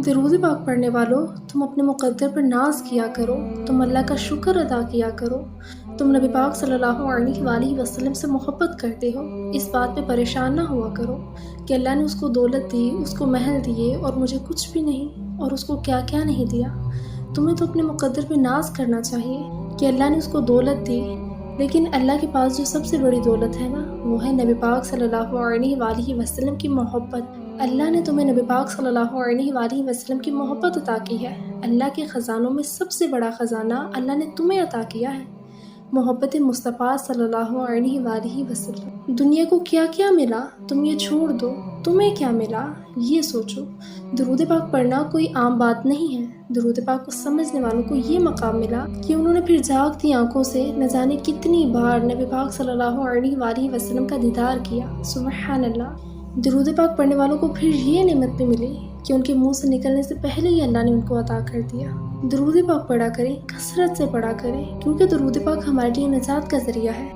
درود پاک پڑھنے والوں، تم اپنے مقدر پر ناز کیا کرو، تم اللہ کا شکر ادا کیا کرو، تم نبی پاک صلی اللہ علیہ وآلہ وسلم سے محبت کرتے ہو، اس بات پہ پریشان نہ ہوا کرو کہ اللہ نے اس کو دولت دی، اس کو محل دیے اور مجھے کچھ بھی نہیں، اور اس کو کیا کیا نہیں دیا۔ تمہیں تو اپنے مقدر پہ ناز کرنا چاہیے کہ اللہ نے اس کو دولت دی، لیکن اللہ کے پاس جو سب سے بڑی دولت ہے نا، وہ ہے نبی پاک صلی اللہ علیہ وآلہ وسلم کی محبت۔ اللہ نے تمہیں نبی پاک صلی اللہ علیہ وآلہ وسلم کی محبت عطا کی ہے۔ اللہ کے خزانوں میں سب سے بڑا خزانہ اللہ نے تمہیں عطا کیا ہے، محبت مصطفیٰ صلی اللہ علیہ وآلہ وسلم۔ دنیا کو کیا کیا ملا، تم یہ چھوڑ دو، تمہیں کیا ملا یہ سوچو۔ درود پاک پڑھنا کوئی عام بات نہیں ہے۔ درود پاک کو سمجھنے والوں کو یہ مقام ملا کہ انہوں نے پھر جاگتی آنکھوں سے نہ جانے کتنی بار نبی پاک صلی اللہ علیہ وآلہ وسلم کا دیدار کیا۔ سبحان اللہ۔ درود پاک پڑھنے والوں کو پھر یہ نعمت بھی ملی کہ ان کے منہ سے نکلنے سے پہلے ہی اللہ نے ان کو عطا کر دیا۔ درود پاک پڑھا کریں، کثرت سے پڑھا کریں، کیونکہ درود پاک ہمارے لیے نجات کا ذریعہ ہے۔